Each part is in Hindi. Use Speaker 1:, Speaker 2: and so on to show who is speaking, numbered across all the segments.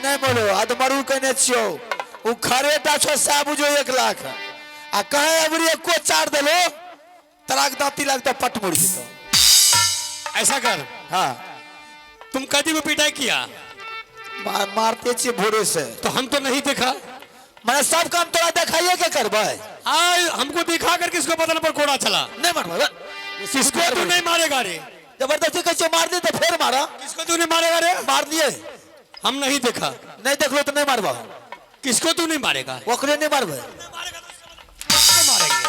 Speaker 1: नहीं बोलो आदमरू कहने छियो उ खरेटा छो सा बुझो 1 लाख आ कहे अबरी एको चार देलो तराक दाती लगता पट मुड़ जेतो।
Speaker 2: ऐसा कर,
Speaker 1: हाँ
Speaker 2: तुम कदी को पिटाई किया?
Speaker 1: मारते छे भोरे से।
Speaker 2: तो हम तो नहीं देखा।
Speaker 1: मैंने सब काम तोरा दिखाइए के करबे।
Speaker 2: आज हमको दिखा कर किसको बदन पर कोड़ा चला?
Speaker 1: नहीं मारबे।
Speaker 2: किसको तू नहीं मारेगा रे?
Speaker 1: जबरदस्ती कैसे मार दे तो फिर मारा।
Speaker 2: किसको तू नहीं मारेगा रे?
Speaker 1: मार दिए।
Speaker 2: हम नहीं देखा।
Speaker 1: नहीं देख लो तो नहीं मारबा।
Speaker 2: किसको तू नहीं मारेगा?
Speaker 1: ओकरे नहीं मारबे।
Speaker 2: मारेंगे।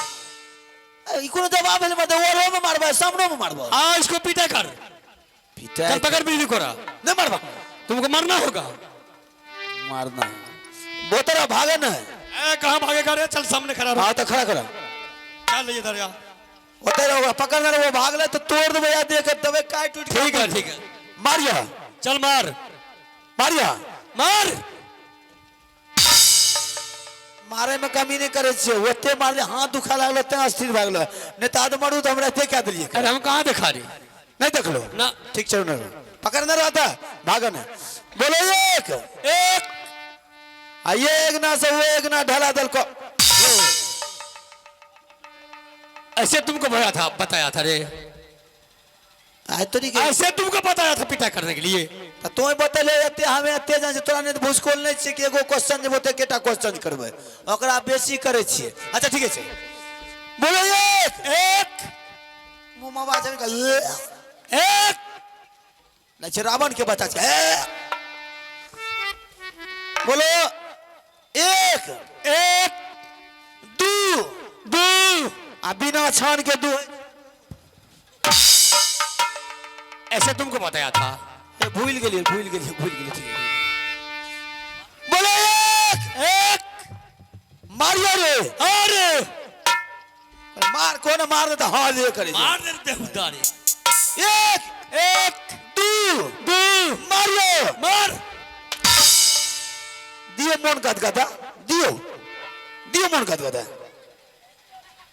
Speaker 1: इको जवाब है मत वो में मारबे सामने में मारबे।
Speaker 2: आ इसको पीटा कर।
Speaker 1: पीटा
Speaker 2: चल पकड़ बिजली कोरा।
Speaker 1: नहीं मारबा।
Speaker 2: तुमको मरना होगा।
Speaker 1: मारना। वो तेरा भागे न है।
Speaker 2: ए कहां भागेगा रे? चल सामने खड़ा रहो।
Speaker 1: हां तो खड़ा करा।
Speaker 2: चल इधर आ।
Speaker 1: वो तेरा होगा पकड़ना वो भाग ले तो तोड़ दे या दे के दबे काट टूट।
Speaker 2: ठीक है ठीक है।
Speaker 1: मारिया।
Speaker 2: चल मार।
Speaker 1: मारिया।
Speaker 2: मार।
Speaker 1: मारे में कमी नहीं करे छे ओते मार ले हाथ दुखा लागलो त अस्थिर भागलो नहीं तो आदमरू तो हमरा ते क्या दिलिए।
Speaker 2: अरे हम कहां दिखा रहे?
Speaker 1: नहीं देख लो
Speaker 2: ना
Speaker 1: ठीक चल ना पकड़ना रहता भागन बोलो एक
Speaker 2: एक
Speaker 1: आइए एक ना से वो एक ना ढला दल को
Speaker 2: ऐसे तुमको भया था बताया था रे।
Speaker 1: आय तो नहीं
Speaker 2: ऐसे तुमको बताया था पिटा करने के लिए।
Speaker 1: तो बतले एते हमें एते जान से तोरा ने भूसकोल नहीं छे कि एगो क्वेश्चन जे बोते केटा क्वेश्चन करबे ओकरा बेसी करे छिए। अच्छा ठीक है बोलो एक एक मुंह में आवाज का एक नहीं रावण के बच्चा छे बोलो एक एक दू दू आ बिना छान के दू
Speaker 2: ऐसे तुमको बताया था।
Speaker 1: भूल गेलिए ठीक है बोलो एक एक मारियो रे अरे मार कौन मार देता हाँ ले करे
Speaker 2: मार दे बेहुदा रे।
Speaker 1: एक एक दू दू मारियो मार दियो मन गदगदा दियो दियो मन गदगदा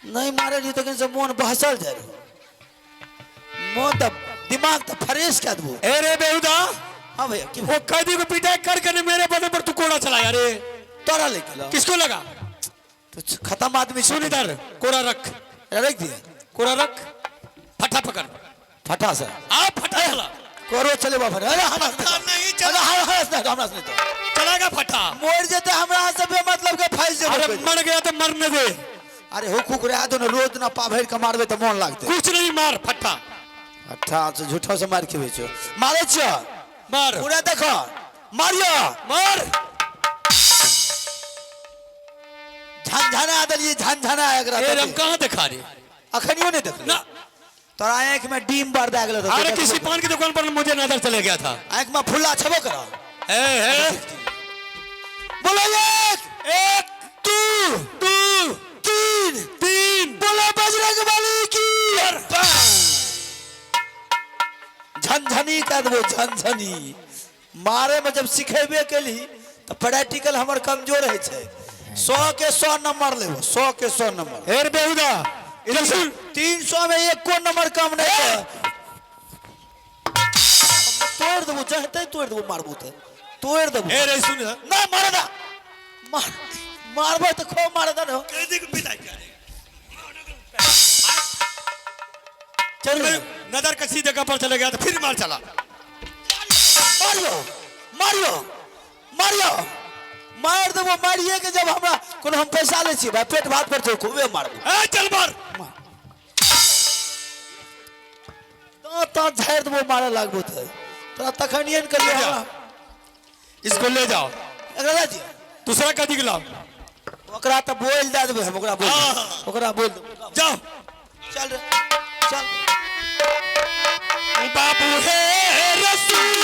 Speaker 1: नहीं मारे जी तो कैसे मन बहसल जाए मन तो दिमाग तो फ्रेश कर दो।
Speaker 2: ए रे बेहुदा
Speaker 1: हाँ भैया कि
Speaker 2: वो कैदी को पिटाई कर मेरे बदन पर तू कोड़ा चलाया रे।
Speaker 1: तोरा लेके
Speaker 2: किसको लगा?
Speaker 1: तो खत्म आदमी
Speaker 2: सुन इधर कोड़ा रख।
Speaker 1: रख दिया
Speaker 2: कोड़ा रख। फटा पकड़
Speaker 1: फटा से
Speaker 2: आ फटा चला
Speaker 1: कोरो चले बाबा अरे हमरा
Speaker 2: नहीं चला
Speaker 1: हमरा से तो
Speaker 2: चलागा फटा
Speaker 1: मोड़ जेते हमरा से बे मतलब के फाइल से
Speaker 2: अरे मर गया तो मरने दे।
Speaker 1: अरे हो कुकरा दो न रोज ना पाभर के मारबे तो मन लागते
Speaker 2: कुछ नहीं मार फटा
Speaker 1: अच्छा से झूठा से मार के बेचो मारे छ
Speaker 2: मार
Speaker 1: पूरा देखो मारियो
Speaker 2: मार
Speaker 1: झनझना दलिए झनझना एकरा
Speaker 2: ए हम कहां दिखा रे?
Speaker 1: अखनियो नहीं देख
Speaker 2: ना
Speaker 1: तोरा आंख में डीम भर दे गेलो
Speaker 2: अरे किसी पान की दुकान पर मुझे नजर चले गया था।
Speaker 1: आंख में फुल्ला छबो करा
Speaker 2: ए
Speaker 1: बोलो एक एक दू दू तीन तीन बोलो बजरंग बली की झनझनी कर दो झनझनी मारे में जब सिखेबे केली तो प्रैक्टिकल हमर कमजोर है छे 100 के 100 नंबर लेबो 100 के 100 नंबर।
Speaker 2: हेर बेहुदा इधर सुन
Speaker 1: 300 में एक को नंबर कम नहीं है तोड़ दबो चाहते तोड़ दबो मारबो तो तोड़ दबो।
Speaker 2: ए रे सुन
Speaker 1: ना मार ना मार मारबो तो खो मार दे ना
Speaker 2: कैदी को पिटाई कर
Speaker 1: चल
Speaker 2: नजर किसी जगह पर चले गया तो फिर मार चला।
Speaker 1: मारियो मारियो मारियो मार दबो मारिए के जब हमरा कोनो हम पैसा ले छी भाई पेट भात पर तो खूबे मारबो।
Speaker 2: ए चल मार
Speaker 1: तो झाड़ दबो मारे लागबो तो तोरा तखनियन कर लिया
Speaker 2: इसको ले जाओ
Speaker 1: एकरा जी
Speaker 2: दूसरा कैदी के लाओ
Speaker 1: ओकरा तो बोल दे देबे हम ओकरा बोल
Speaker 2: जाओ
Speaker 1: चल रे चल
Speaker 2: बाबू है रसूल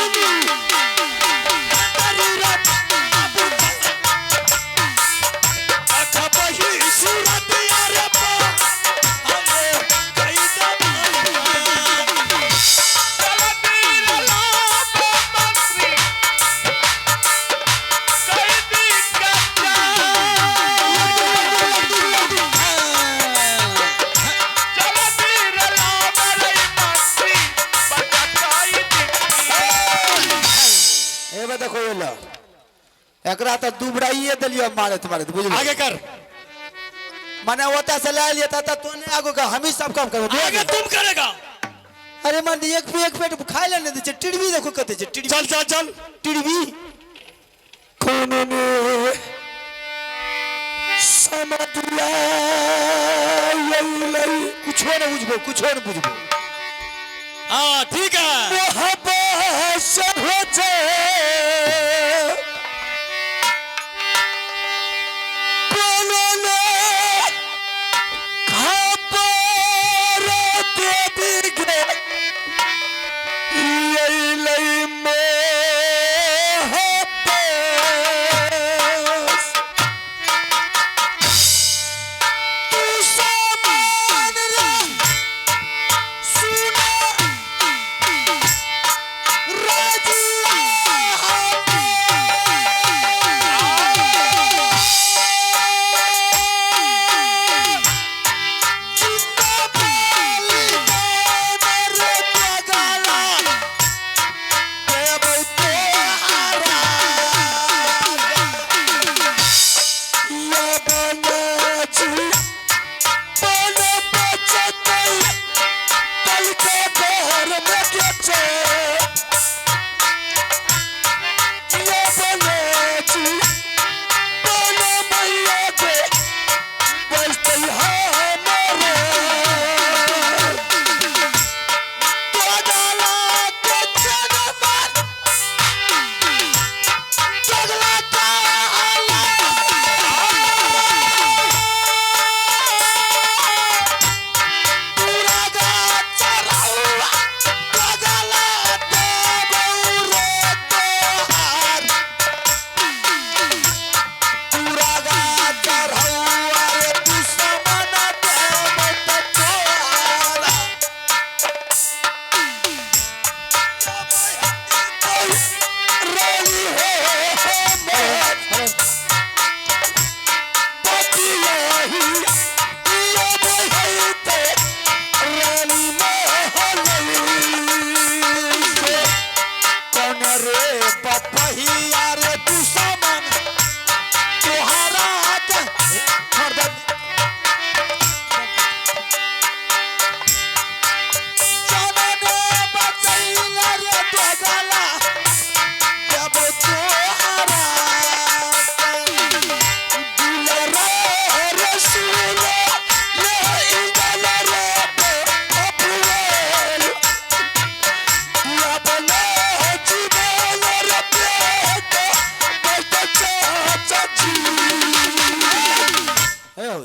Speaker 1: एकरा तो दुबराइए दिलियो मारत मारत बुझलिए
Speaker 2: आगे कर।
Speaker 1: माने ओता से ले लिया था तू ने आगो का हम ही सब काम करबो
Speaker 2: आगे तुम करेगा।
Speaker 1: अरे मान एक पेट खाए ले दे छै टिड़वी देखो कते छै टिड़वी
Speaker 2: चल चल चल।
Speaker 1: टिड़वी
Speaker 2: कोनो ने समझला
Speaker 1: कुछो न बुझबो
Speaker 2: हाँ ठीक है।
Speaker 1: मोहब्बत सब हो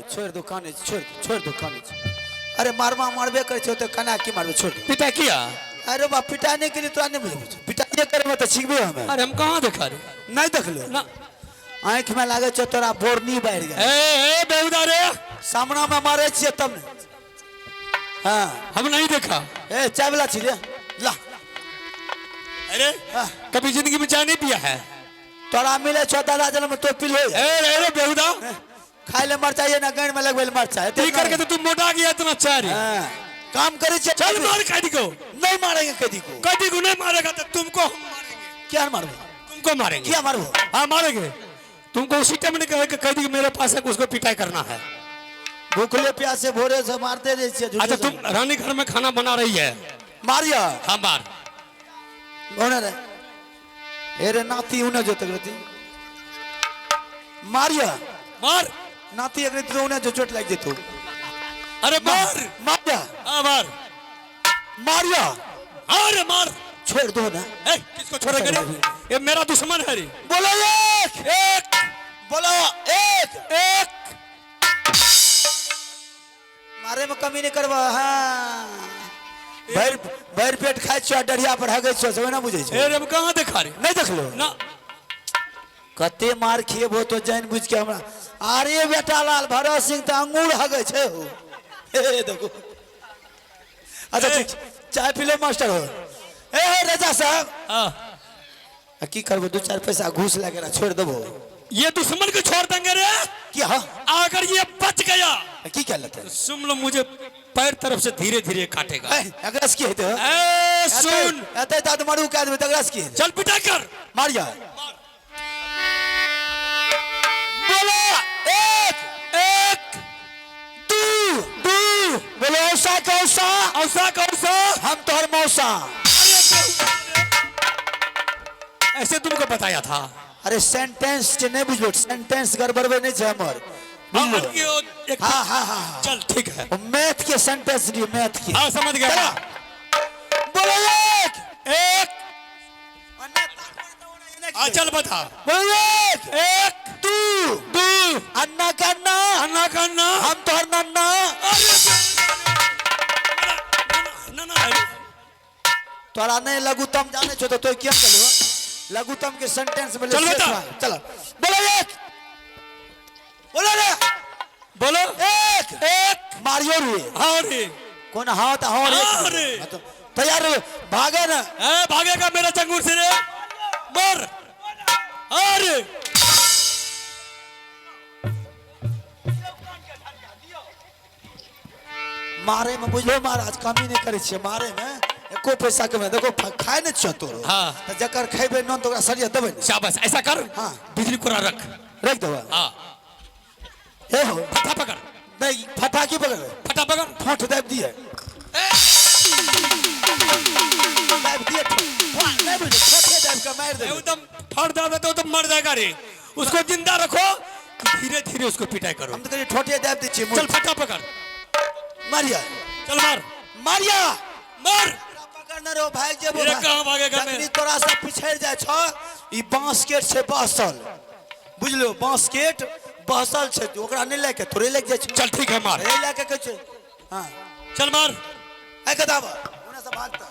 Speaker 1: छोड़ दो काने छोड़ दो काने अरे मारवा मारबे करे छो तो कना की मारबे छोड़ दो
Speaker 2: पिटा किया।
Speaker 1: अरे बा पिटाने के लिए तो आने मुझे पिटाने करे में तो सीखबे हमें।
Speaker 2: अरे हम कहाँ देखा रे
Speaker 1: नहीं देख लो
Speaker 2: ना
Speaker 1: आंख में लागे छो तोरा बोर नहीं बैठ गया
Speaker 2: ए बेहुदा रे
Speaker 1: सामना में मारे छिए तब ने हां
Speaker 2: हम नहीं देखा।
Speaker 1: ए चाय वाला छी रे ला
Speaker 2: अरे कभी जिंदगी में चाय नहीं पिया है
Speaker 1: तोरा मिले छो दादा जन्म में तो पी ले
Speaker 2: ए बेहुदा
Speaker 1: खाए ले मर चाहिए ना गण में लगवे मर चाहिए
Speaker 2: ठीक करके तो तुम मोटा गया इतना चाय रे
Speaker 1: काम करे छे
Speaker 2: चल मार कैदी को।
Speaker 1: नहीं मारेंगे कैदी को
Speaker 2: नहीं मारेगा तो तुमको हम मारेंगे।
Speaker 1: क्या मारोगे
Speaker 2: तुमको मारेंगे।
Speaker 1: क्या मारो
Speaker 2: हाँ मारेंगे तुमको उसी टाइम ने कहा कि कैदी मेरे पास है उसको पिटाई करना है।
Speaker 1: भूखले प्यासे भोरे से मारते रहे छे।
Speaker 2: अच्छा तुम रानी घर में खाना बना रही है
Speaker 1: मारिया
Speaker 2: हाँ मार
Speaker 1: होने रे एरे नाती उन्हें जो तक मारिया
Speaker 2: मार
Speaker 1: नाती अगर तो उन्हें जो चोट लग जेतो।
Speaker 2: अरे मार
Speaker 1: मारिया
Speaker 2: हाँ मार
Speaker 1: मारिया
Speaker 2: अरे मार
Speaker 1: छोड़ दो ना।
Speaker 2: किसको छोड़ेंगे रे ये मेरा दुश्मन है रे।
Speaker 1: बोलो एक बोलो एक मारे में कमी नहीं करवा। हाँ भर पेट खाए छो डरिया पर हगे छो सब ना बुझे छे।
Speaker 2: अरे हम कहाँ देखा रे
Speaker 1: नहीं देख लो
Speaker 2: ना
Speaker 1: कते मार खिएबो तो जान बुझ के हमरा अरे बेटा लाल भरत सिंह तो अंगूर हगे छे हो देखो। अच्छा ठीक चाय पी लो मास्टर हो। ए राजा साहब
Speaker 2: हाँ
Speaker 1: की करबो दो चार पैसा घूस लगे छोड़ देबो।
Speaker 2: ये दुश्मन को छोड़ देंगे रे
Speaker 1: क्या
Speaker 2: अगर ये बच गया
Speaker 1: की क्या लगता है
Speaker 2: सुन लो मुझे पैर तरफ से धीरे धीरे काटेगा।
Speaker 1: अगरस की है तो
Speaker 2: सुन
Speaker 1: अते दाद मारू का आदमी अगरस की
Speaker 2: चल पिटा कर
Speaker 1: मार जा मौसा
Speaker 2: औसा कौसा
Speaker 1: हम तोहर मौसा।
Speaker 2: ऐसे तुमको बताया था।
Speaker 1: अरे सेंटेंस जे नहीं बुझलो, सेंटेंस गड़बड़बे नहीं छे हमर, बुझलो। हाँ हाँ हाँ
Speaker 2: चल ठीक है।
Speaker 1: मैथ के सेंटेंस दिए, मैथ के।
Speaker 2: हाँ समझ गया।
Speaker 1: चला। बोलो एक।
Speaker 2: चल बता।
Speaker 1: बोलो एक तू अन्ना करना
Speaker 2: अन्ना करना
Speaker 1: हम तोहर नन्ना। तोरा नहीं लघुतम जाने छो तो क्या करो लघुतम के सेंटेंस में।
Speaker 2: चल बता।
Speaker 1: चलो बोलो एक। बोलो रे।
Speaker 2: बोलो
Speaker 1: एक मारियो रे।
Speaker 2: हाँ रे।
Speaker 1: कौन हाँ तो हाँ
Speaker 2: हाँ रे।
Speaker 1: तैयार रे, भागे ना।
Speaker 2: भागेगा मेरा चंगुर से रे। मर। अरे
Speaker 1: मारे में बुझलो महाराज कमी नहीं करे छे, मारे में एको पैसा के में देखो खाए नहीं छो तोरो।
Speaker 2: हाँ।
Speaker 1: तो जकर खेबे न तो ओकरा सरिया देबे नहीं।
Speaker 2: शाबाश ऐसा कर।
Speaker 1: हाँ।
Speaker 2: बिजली कोरा रख
Speaker 1: देबे।
Speaker 2: हाँ।
Speaker 1: हे हो
Speaker 2: फटा पकड़।
Speaker 1: नहीं फटा की पकड़
Speaker 2: फटा पकड़।
Speaker 1: फोट देब दिए। देब दिए नहीं बुझे फोटे देब के मार दे।
Speaker 2: एकदम फट दावे तो मर जाएगा रे। उसको जिंदा रखो, धीरे धीरे उसको पिटाई करो।
Speaker 1: हम तो कहीं ठोटे देब दी छी।
Speaker 2: चल फटा पकड़।
Speaker 1: मारिया
Speaker 2: चल मार।
Speaker 1: मारिया
Speaker 2: मार।
Speaker 1: पकड़ न रो भाग जेबो।
Speaker 2: ये कहां भागेगा मैं?
Speaker 1: जखनी तोरा से पिछड़ जाय छ ई बांस केट से बहसल, बुझलो बांस केट बहसल छे, ओकरा नहीं लेके थोड़े लेके जाय छ।
Speaker 2: चल ठीक है मार।
Speaker 1: ए लेके कह छ। हां
Speaker 2: चल मार।
Speaker 1: ए कदाब ओने से भागता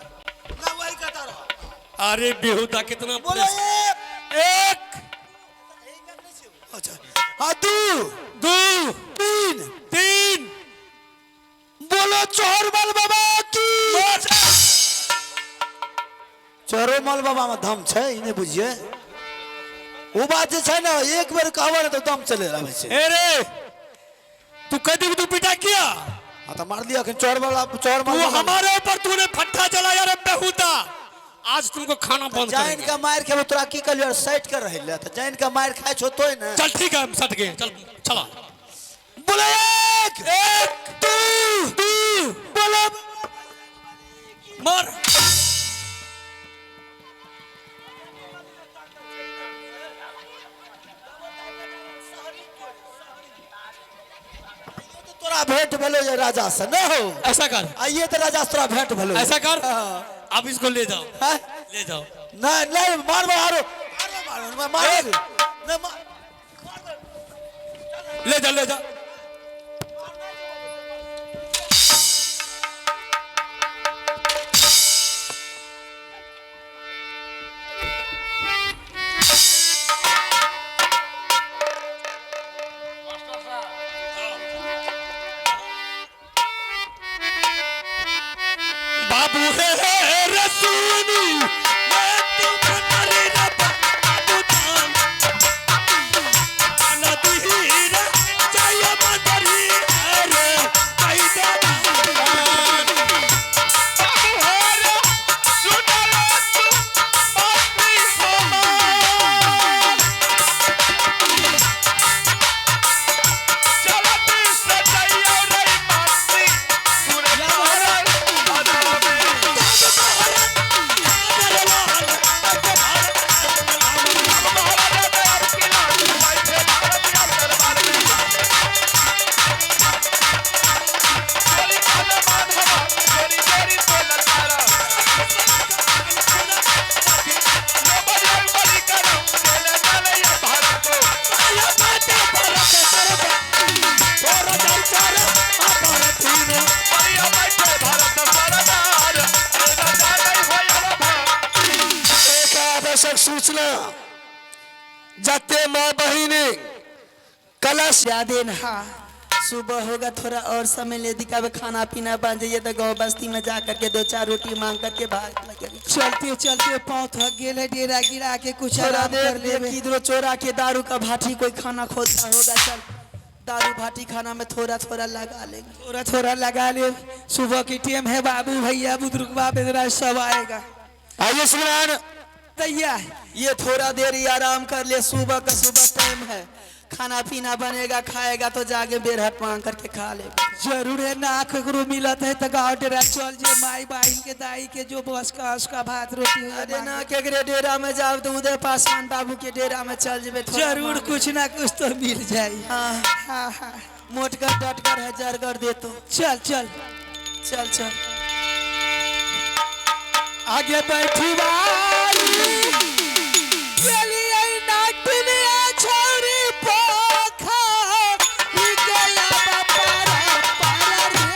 Speaker 1: ना वही कहता रहो।
Speaker 2: अरे बेहुदा कितना।
Speaker 1: बोलो एक। अच्छा हां दू तीन। बोलो चोरमल बाबा की। चोरमल बाबा में दम छै, ई नहीं बुझिए। वो बात जे छै ना एक बेर कहबे तो दम चले आवे छै।
Speaker 2: ए रे तू कदी तू पिटा किया।
Speaker 1: हां तो मार दिया कि चोरमल
Speaker 2: तू हमारे ऊपर तूने फट्टा चलाया रे बेहुदा। आज तुमको खाना बंद
Speaker 1: जैन
Speaker 2: करेंगे।
Speaker 1: का मार के तोरा की कलियर सेट कर रहले त जैन का मार खाय छो तोय ना।
Speaker 2: चल ठीक है हम सट गए। चल चला।
Speaker 1: बोलो एक तू बोलो
Speaker 2: मार।
Speaker 1: तोरा भेंट भेलो ये राजा से न हो।
Speaker 2: ऐसा कर।
Speaker 1: आइए तो राजा से तोरा भेंट भेलो।
Speaker 2: ऐसा कर। अब इसको ले जाओ।
Speaker 1: हैं?
Speaker 2: ले जाओ।
Speaker 1: नहीं मार मारो मारो
Speaker 2: ले जा ले जा। बाबू है रसूनी मैं तुम्हारी रब बाबू जान नदी हीरा चाहिए मदरी अरे कैदा
Speaker 1: सूचना जाते माँ बहिनी कलश
Speaker 3: ज्यादा ना। सुबह होगा थोड़ा और समय ले दिखावे, खाना पीना बन जाइए तो गाँव बस्ती में जा करके 2-4 रोटी मांग करके भाग लगे।
Speaker 4: चलते चलते पाँव थक गेले, डेरा गिरा के कुछ आराम कर लेवे।
Speaker 3: किधरो चोरा के दारू का भाटी कोई खाना खोदता होगा, चल दारू भाटी खाना में थोड़ा थोड़ा लगा लेंगे।
Speaker 4: थोड़ा थोड़ा लगा ले। सुबह की टाइम है, बाबू भैया बुजुर्ग बाप इधर सब आएगा।
Speaker 1: आइए सुनान
Speaker 4: तैया
Speaker 3: ये थोड़ा देर ही आराम कर ले, सुबह का सुबह टाइम है, खाना पीना बनेगा खाएगा तो जाके बेरहट मांग करके खा ले।
Speaker 4: जरूर है ना ककरो मिलत है तो गाँव डेरा चल जे माई बहन के दाई के जो बस का उसका भात रोटी है
Speaker 3: अरे ना केकरे डेरा में जाओ तो उदय पासवान बाबू के डेरा में चल जेबे
Speaker 4: जरूर कुछ ना कुछ तो मिल जाए।
Speaker 3: हाँ
Speaker 4: हाँ हाँ
Speaker 3: मोटकर डटकर है जरगर दे तो
Speaker 4: चल चल
Speaker 3: चल चल
Speaker 4: आगे बैठी वाली चलिए नाट में छोरी पोखा ही गया बापारा पारा रे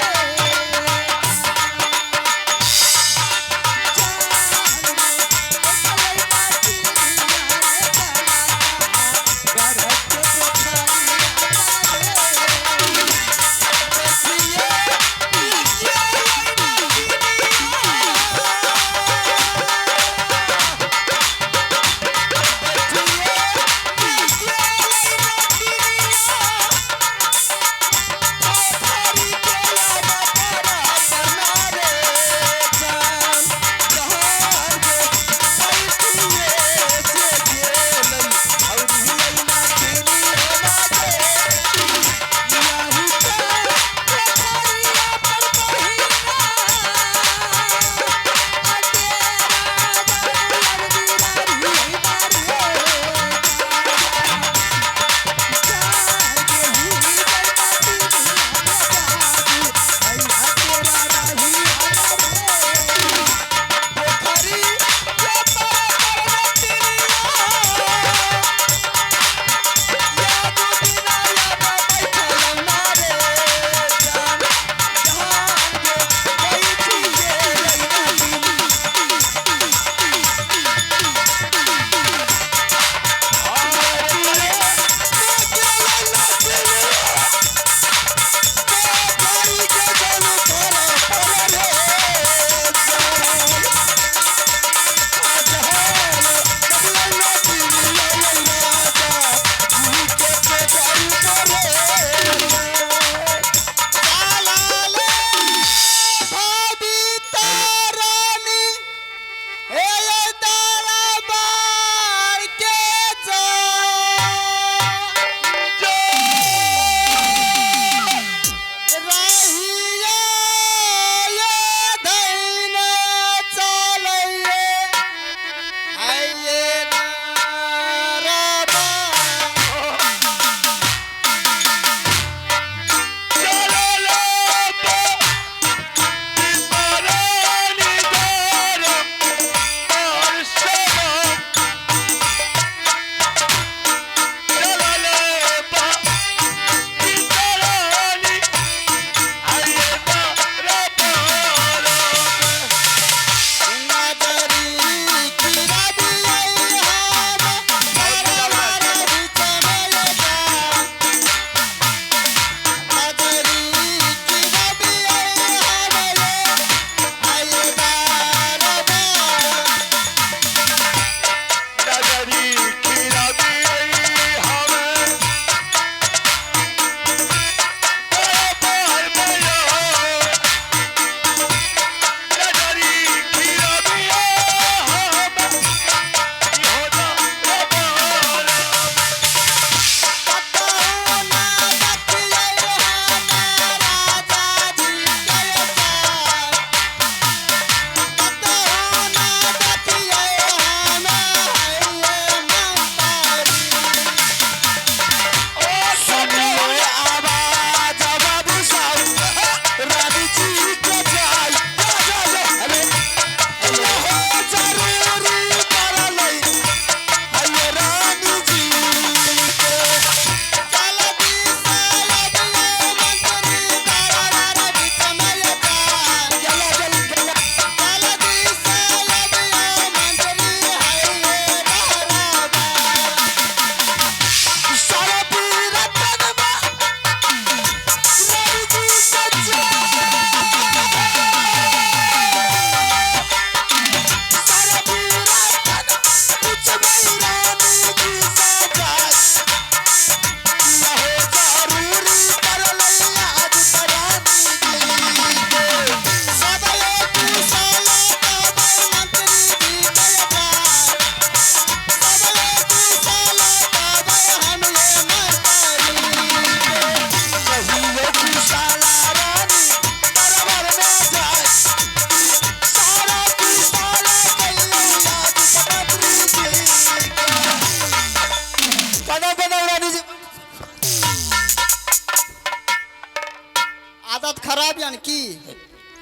Speaker 3: जानकी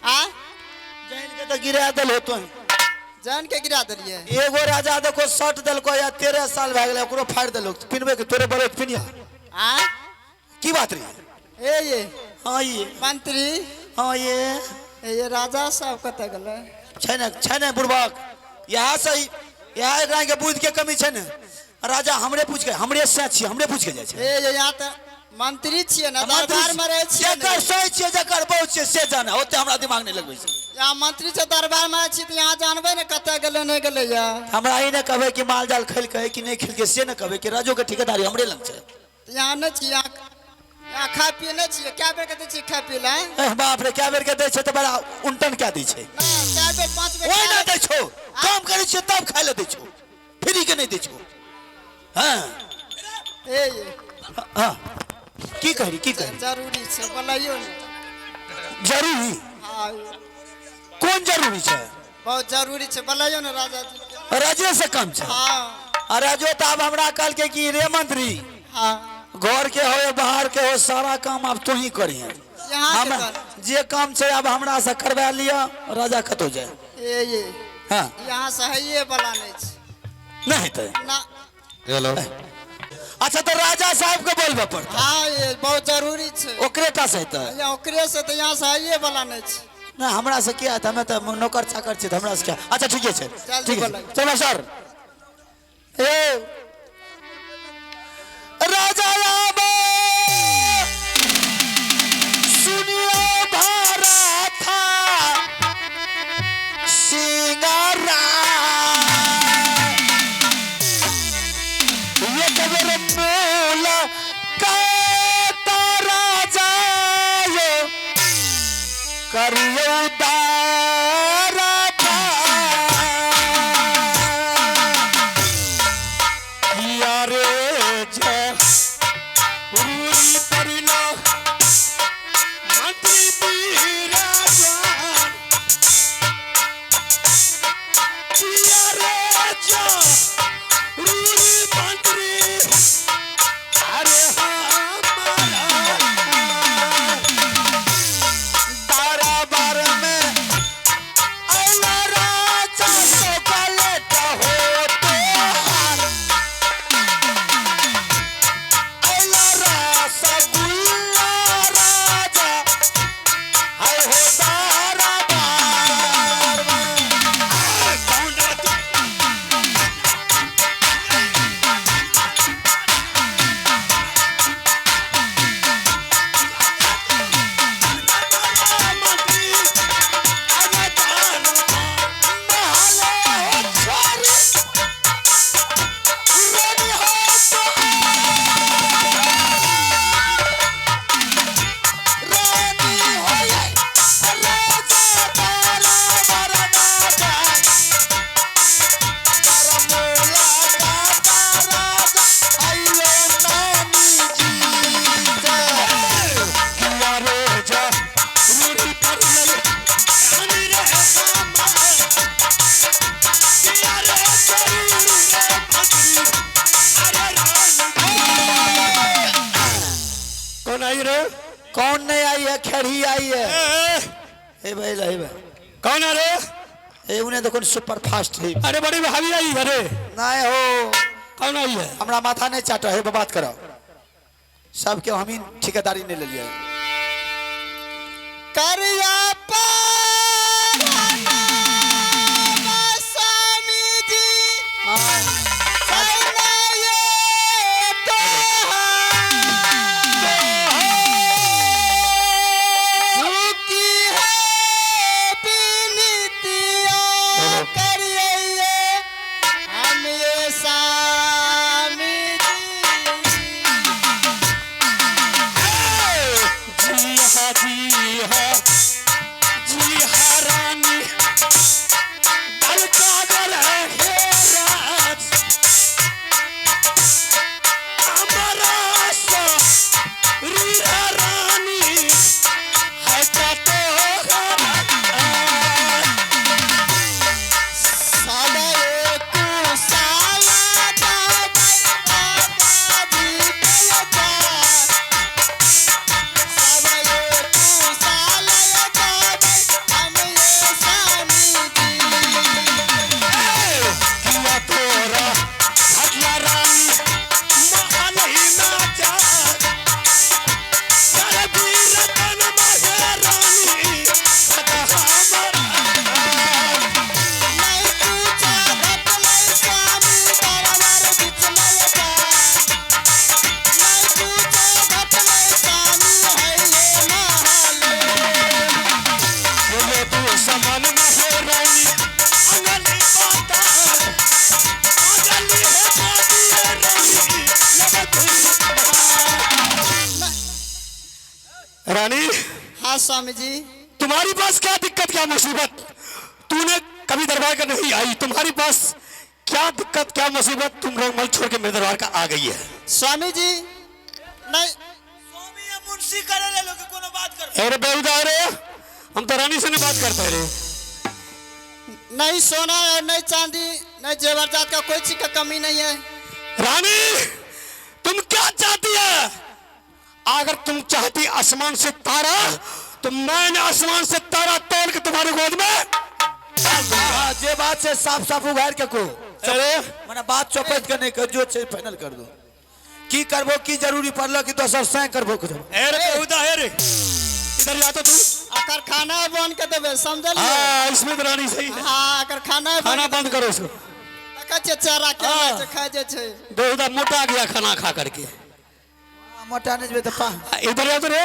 Speaker 3: आ
Speaker 1: जान के तो गिरा दिल होतो
Speaker 3: जान के गिरा दिलिए
Speaker 1: एगो राजा देखो शर्ट दिलको या 13 साल भए गेलै ओकरो फाड़ देलक पिनबे के तोरे बड़े पिनिया
Speaker 3: आ
Speaker 1: की बात रही
Speaker 3: ए ये
Speaker 1: हाँ ये
Speaker 3: मंत्री
Speaker 1: हाँ ये
Speaker 3: ये राजा साहब कत गेलै
Speaker 1: छै ने बुढ़बाक यहाँ से यहाँ एकरा के बुद्धि के कमी छै ने राजा हमरे पूछ के हमरे से छी हमरे पूछ के जाय छै
Speaker 3: ए ये यहाँ त मंत्री छियै ना दरबार में रहै छियै
Speaker 1: जकर सही छियै जकर बहुत छियै से जाने ओते हमरा दिमाग नहीं लगबै छै
Speaker 3: यहाँ मंत्री से दरबार में छी त यहाँ जानबे ने कत गेलै नहीं गेलै या
Speaker 1: हमरा ई ने कहबै कि माल जाल खेल के कि नहीं खेल के से ने कहबै कि राजो के ठेकेदारी हमरे लग छै
Speaker 3: यहाँ नहीं छी यहाँ खा पिए नहीं छियै क्या बेर के दै छियै खा पिए ला
Speaker 1: बाप रे क्या बेर के दै छै त बड़ा उल्टन क्या दै छै
Speaker 3: चार बेर पांच बेर
Speaker 1: ओइ ना दै छो काम करै छियै तब खाय ले दै छो फ्री के नहीं दै छो हां
Speaker 3: ए ये
Speaker 1: हां की कही
Speaker 3: जरूरी छै बोलाइयो ने
Speaker 1: जरूरी
Speaker 3: हाँ
Speaker 1: कौन जरूरी छै
Speaker 3: बहुत जरूरी छै बोलाइयो ने राजा जी
Speaker 1: राजे से कम छै
Speaker 3: हाँ
Speaker 1: और राजो त अब हमरा कहल के कि रे मंत्री
Speaker 3: हाँ
Speaker 1: घर के हो या बाहर के हो सारा काम अब तू ही करिए
Speaker 3: यहाँ के
Speaker 1: हम
Speaker 3: कर
Speaker 1: जे काम छै अब हमरा से करवा लिया राजा कतो जाए
Speaker 3: ए ये
Speaker 1: हां
Speaker 3: यहाँ से है वाला नहीं छै
Speaker 1: नहीं तो
Speaker 3: ना
Speaker 2: हेलो
Speaker 1: अच्छा तो राजा साहब के बोलबे पड़ता
Speaker 3: हाँ ये बहुत जरूरी छै
Speaker 1: ओकरे टा से त
Speaker 3: यहाँ ओकरे से तो यहाँ से है वाला नहीं छै
Speaker 1: ना हमरा से क्या है हमें तो नौकर चाकर छी हमरा से क्या अच्छा ठीक है
Speaker 3: चल,
Speaker 1: ठीक है
Speaker 3: बोला।
Speaker 1: चलो सर ए राजा आबो सुनियो भरा था सिंगारा ये कबर मूल का राजा यो करियो दारा यारे जे पूरी परिला मंत्री बीराजा यारे जे पूरी मंत्री अरे हमारा दरबार में अल्लाह राजा से गलत हो तो अल्लाह रसगुल्ला राजा है हो दरबार में कौन राजा
Speaker 2: कौन आई रे
Speaker 1: कौन नहीं आई है खड़ी आई है हे भाई
Speaker 2: कौन है रे
Speaker 1: ए उन्हें देखो सुपर फास्ट है
Speaker 2: अरे बड़ी भाभी आई अरे
Speaker 1: नहीं हो
Speaker 2: कौन आई है
Speaker 1: हमरा माथा नहीं चाटा है बात करो सबके हम ही ठेकेदारी नहीं ले लिया
Speaker 3: करिया पाराना स्वामी जी करना ये झुकी है बिनतिया करिए हम ये स्वामी जी
Speaker 2: जी हाँ जी हाँ जी
Speaker 3: स्वामी जी।
Speaker 2: तुम्हारी पास क्या दिक्कत क्या मुसीबत? तूने कभी दरबार का नहीं आई, तुम्हारी पास क्या दिक्कत क्या मुसीबत? तुम रंगमहल छोड़ के मेरे दरबार का आ गई है।
Speaker 3: स्वामी जी नहीं
Speaker 1: स्वामी या मुंशी करे ले लोग कोनो बात कर।
Speaker 2: अरे बेहुदा रे, हम तो रानी से नहीं बात करते रे।
Speaker 3: नहीं सोना और नहीं चांदी नहीं जेवरजात का कोई चीज का कमी नहीं है।
Speaker 2: रानी तुम क्या चाहती है? अगर तुम चाहती आसमान से तारा तो मैंने आसमान से तारा तोड़ के तुम्हारी गोद में डाल दूंगा।
Speaker 1: हाँ, जे बात से साफ साफ उघार के को।
Speaker 2: अरे
Speaker 1: मने बात चौपट के नहीं कर, जो छे फाइनल कर दो। की करबो की जरूरी पड़लो कि दोसर से करबो कुछ।
Speaker 2: अरे बेहुदा है रे, इधर जा तो तू।
Speaker 3: आकर खाना बंद कर देबे समझलिए।
Speaker 2: हाँ इसमें तो रानी सही है।
Speaker 3: हाँ आकर खाना
Speaker 2: खाना बंद करो इसको।
Speaker 3: देखा चेहरा क्या
Speaker 2: हाँ।
Speaker 3: है खाए जे छे।
Speaker 2: बेहुदा मोटा गया खाना खा करके।
Speaker 1: मोटा नहीं जेबे तो पा
Speaker 2: इधर जा तो रे।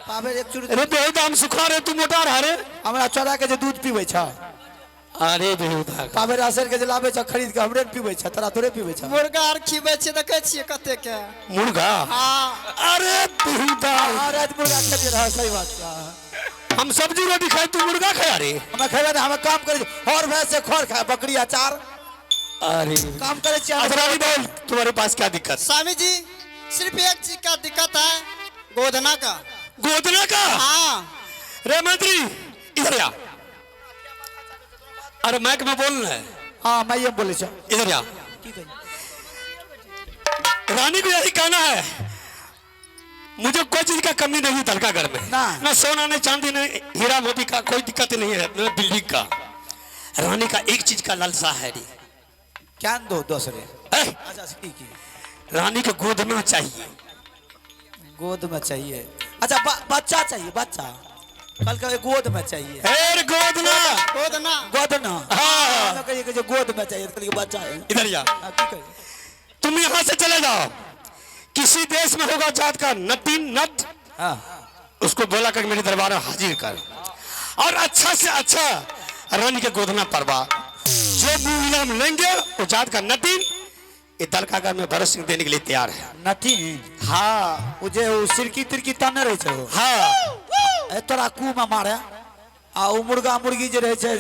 Speaker 1: पावे एक चूड़ी।
Speaker 2: अरे बेहुदा हम सुखा रहे, तू मोटा रहा रे।
Speaker 1: हमरा चोरा के जे दूध पीबै छ।
Speaker 2: अरे बेहुदा
Speaker 1: पावे राशन के जे लाबे छ खरीद के हमरे पीबै छ, तोरा थोड़े पीबै छ।
Speaker 3: मुर्गा आर खिबै छे देखे छिए कते के।
Speaker 2: मुर्गा।
Speaker 3: हाँ
Speaker 2: अरे बेहुदा
Speaker 1: हां रात मुर्गा खेलिए रहा, सही बात है।
Speaker 2: हम सब्जी रोटी खाए, तू मुर्गा खाया रे।
Speaker 1: हम खेबे ना, हम काम करे और भैंस से खोर खाए, बकरी अचार
Speaker 2: अरे
Speaker 1: काम करे छी।
Speaker 2: अच्छा रानी बोल, तुम्हारे पास क्या दिक्कत?
Speaker 3: स्वामी जी सिर्फ एक चीज का दिक्कत है, गोदना का।
Speaker 2: गोदना का?
Speaker 3: हाँ
Speaker 2: रे मंत्री इधर आ। अरे माइक में बोलना है।
Speaker 1: हां मैं ये बोले छ।
Speaker 2: इधर आ।
Speaker 1: की कही?
Speaker 2: रानी को यही कहना है, मुझे कोई चीज का कमी नहीं दलकागढ़ में। ना सोना नहीं चांदी नहीं हीरा मोती का कोई दिक्कत नहीं है, न बिल्डिंग का। रानी का एक चीज का लालसा है रे।
Speaker 1: क्या दो दूसरे।
Speaker 2: ए,
Speaker 1: अच्छा की
Speaker 2: रानी को गोदना चाहिए।
Speaker 1: गोद में चाहिए। अच्छा बच्चा चाहिए, बच्चा कल का गोद में चाहिए।
Speaker 2: अरे गोदना।
Speaker 3: गोदना
Speaker 1: गोद ना।
Speaker 2: हाँ।
Speaker 1: मैं कहिए कि जो गोद में चाहिए, कल के बच्चा है।
Speaker 2: इधर जा।
Speaker 1: हाँ, की कही?
Speaker 2: तुम यहाँ से चले जाओ, किसी देश में होगा जात का नटीन नट,
Speaker 1: हाँ
Speaker 2: उसको बोला कर मेरे दरबार में हाजिर कर, और अच्छा से अच्छा रानी के गोदना परवा। जो मुंह इनाम लेंगे वो जात का नटीन ये दलकागढ़ में बरस देने के लिए तैयार है।
Speaker 1: नटी।
Speaker 2: हाँ
Speaker 1: वो जे वो सिरकी तिरकी तने रहे छे।
Speaker 2: हाँ
Speaker 1: ए तोरा कू में मारे आ वो मुर्गा मुर्गी जे रहे छे,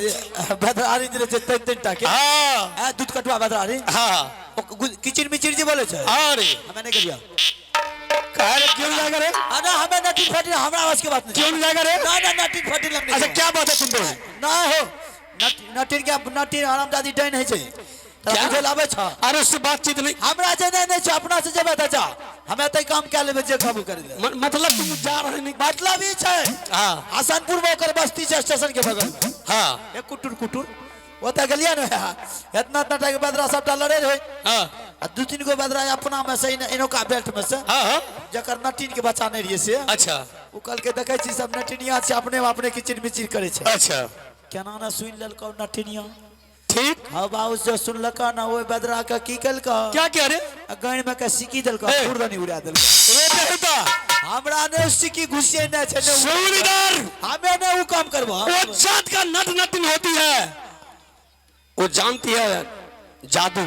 Speaker 1: बदरारी जे रहे छे तीन तीन टाके।
Speaker 2: हाँ
Speaker 1: ए दूध कटवा बदरारी।
Speaker 2: हाँ
Speaker 1: किचिर मिचिर जे बोले छे।
Speaker 2: अरे
Speaker 1: हमें नहीं करिया।
Speaker 2: कह रहे क्यों जाएगा रे?
Speaker 1: ना हमें नटी फटी हमरा आवाज की बात नहीं।
Speaker 2: क्यों नहीं जाएगा रे?
Speaker 1: ना नटी फटी लगने।
Speaker 2: अच्छा क्या बात है तुम दोनों?
Speaker 1: ना हो नटी के नटी आरामदादी डन है छे।
Speaker 2: क्या?
Speaker 1: तुझे लावे छ।
Speaker 2: अरे उससे बातचीत नहीं।
Speaker 1: हमरा जे नहीं छ, अपना से जेबे त जा। हमें तई काम क्या लेबे जे काबू कर दे।
Speaker 2: मतलब तुम जा रहे नहीं?
Speaker 1: मतलब ही छे।
Speaker 2: हाँ
Speaker 1: हसनपुर में ओकर बस्ती छे स्टेशन के बगल में।
Speaker 2: हाँ
Speaker 1: एक कुटुर कुटुर ओता गलिया न है। इतना इतना टाके बदरा सब डलरे रहे।
Speaker 2: हाँ
Speaker 1: आ दू तीन गो बदरा अपना में से इनो का बेल्ट में से
Speaker 2: हाँ हाँ।
Speaker 1: जकर नटीन के बच्चा नहीं रहिए से।
Speaker 2: अच्छा
Speaker 1: उ कल के देखे छी सब नटिनिया से अपने अपने किचिर मिचिर करे छे।
Speaker 2: अच्छा
Speaker 1: केना ना सुन लेल को नटिनिया।
Speaker 2: ठीक।
Speaker 1: हाँ बाबू से सुनलका ना वो बदरा का की कल का
Speaker 2: क्या कह रहे?
Speaker 1: गण में का सिकी दल का
Speaker 2: ए।
Speaker 1: फुरदनी उड़ा दल का।
Speaker 2: रे बेहुदा
Speaker 1: हमरा ने सिकी घुसे न छे ने।
Speaker 2: सुन इधर,
Speaker 1: हमें ने वो काम करबो।
Speaker 2: वो जात का नट नटिन होती है, वो जानती है जादू।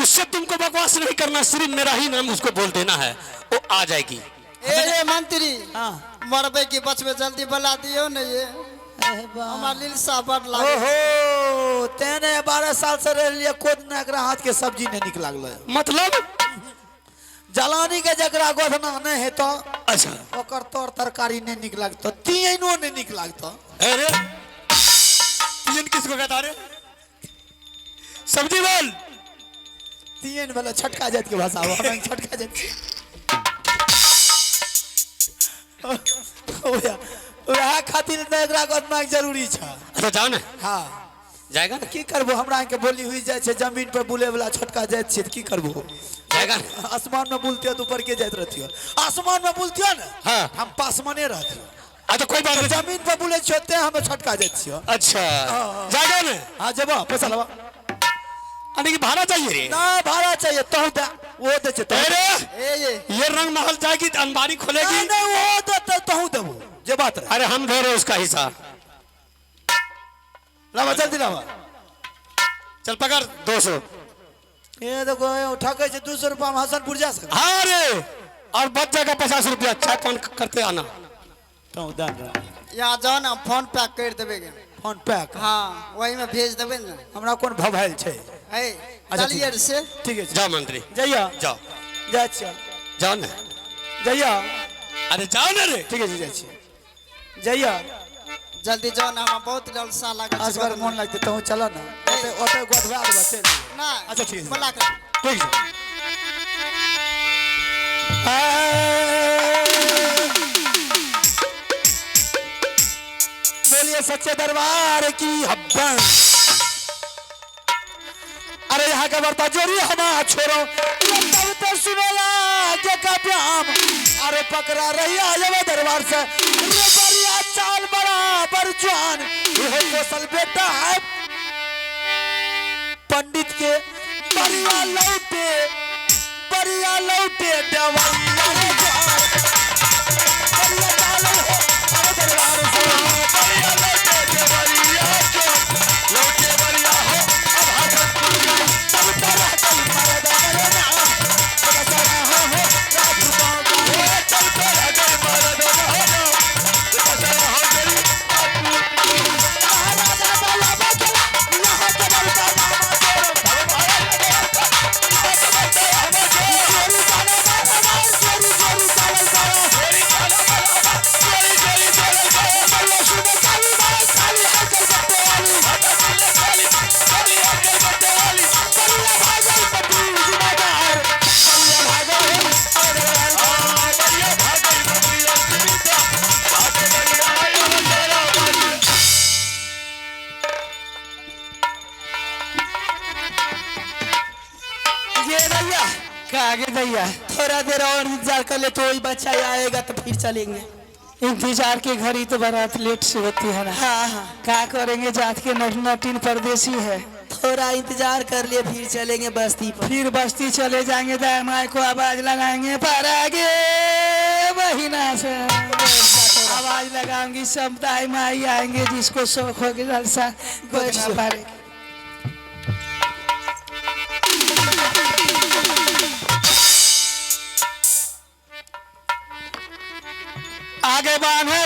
Speaker 2: उससे तुमको बकवास नहीं करना, सिर्फ मेरा ही नाम उसको बोल देना है, वो आ जाएगी।
Speaker 3: ए मंत्री
Speaker 1: हां
Speaker 3: मरबे की बचबे जल्दी बुला दियो न। ये हमार लील साबर लागे।
Speaker 1: ओहो तेने 12 साल से रह लिए खुद ने एकरा हाथ के सब्जी नहीं निक लागले।
Speaker 2: मतलब
Speaker 1: जलानी के जकरा गोधना नहीं है तो
Speaker 2: अच्छा
Speaker 1: ओकर तोर तरकारी नहीं निक लागतो, तीनो नहीं निक लागतो।
Speaker 2: अरे तीन किसको कहता रे? सब्जी बोल।
Speaker 1: तीन वाला छटका जात के भाषा हो, हम छटका जात। ओया खातिर ने एकरा गोधना जरूरी छ।
Speaker 2: अच्छा जाओ ना।
Speaker 1: हां
Speaker 2: जाएगा ना?
Speaker 1: की करबो, हमरा के बोली हुई जाय छे जमीन पर बुले वाला छटका जात छे, की करबो?
Speaker 2: जाएगा ना?
Speaker 1: आसमान में बुलतियो तो ऊपर के जात रहतियो। आसमान में बुलतियो ना
Speaker 2: हाँ।
Speaker 1: हम पासमाने रहतियो।
Speaker 2: अच्छा कोई बात नहीं।
Speaker 1: जमीन पर बुले छोते हमें छटका जात छियो।
Speaker 2: अच्छा जाएगा ना?
Speaker 1: हां जेबो पैसा लबा।
Speaker 2: अरे की भाड़ा चाहिए रे?
Speaker 1: ना भाड़ा चाहिए तो दे, वो दे छे तो।
Speaker 2: अरे
Speaker 3: ए
Speaker 2: ये रंग महल जाएगी, अंबारी खोलेगी।
Speaker 1: नहीं वो दे तो देबो जे बात रहे।
Speaker 2: अरे हम दे रहे उसका हिस्सा।
Speaker 1: लावा जल्दी लावा।
Speaker 2: चल पकड़ 200।
Speaker 1: ये देखो ठगे छे 200 रुपया में हसनपुर जा सके।
Speaker 2: हाँ रे, और बच जाएगा 50 रुपया। चाय पान करते आना।
Speaker 1: तो दान रहा
Speaker 3: यहाँ जाओ ना फोन पे कर देवे गे।
Speaker 1: फोन पे
Speaker 3: हाँ वही में भेज देवे ना।
Speaker 1: हमरा कौन भभाइल छे
Speaker 3: है
Speaker 1: अच्छा,
Speaker 3: चलिए
Speaker 1: ठीक
Speaker 3: से
Speaker 1: ठीक है
Speaker 2: जाओ मंत्री
Speaker 1: जइया
Speaker 2: जाओ
Speaker 1: जा चल
Speaker 2: जाओ ना
Speaker 1: जइया
Speaker 2: अरे जाओ ना रे
Speaker 1: ठीक है जी जाइ छी जइया
Speaker 3: जल्दी जाओ ना हम बहुत जलसा लगा
Speaker 1: असगर मन लगते तो चला ना ओते ओते गोदवा देबा चल
Speaker 3: ना
Speaker 1: अच्छा ठीक है
Speaker 3: बोला कर
Speaker 1: ठीक है बोलिए सच्चे दरबार की हब्बा अरे यहाँ का बर्ता जोरी हमा छोरो तब तो सुनोला के का प्याम अरे पकड़ा रही आया दरबार से रे बरिया चाल बराबर जवान ये कौशल बेटा है पंडित के बरिया लौटे दवाइया रे जान बरिया चाल हो अरे दरबार से बरिया लौटे दवाइया जो लौटे बरिया हो अब हाथ तब तेरा कोई मरदा रे ना बसा हो रात बाबा तब तेरा कोई मरदा हो ना बसा हो गई राजा बाला बचला यहाँ के बलता मामा
Speaker 3: आगे भैया थोड़ा देर और इंतजार कर ले तो वही बच्चा आएगा तो फिर चलेंगे।
Speaker 4: इंतजार की घड़ी तो बारात लेट से होती है ना।
Speaker 3: हाँ हाँ
Speaker 4: क्या करेंगे जात के नटीन परदेसी है।
Speaker 3: थोड़ा इंतजार कर लिए फिर चलेंगे बस्ती पर।
Speaker 4: फिर बस्ती चले जाएंगे दाई माई को आवाज लगाएंगे पर आगे महीना से आवाज लगाएंगी सब दाई माई आएंगे जिसको शौक होगी जलसा कोई ना पारे। आगे बांधे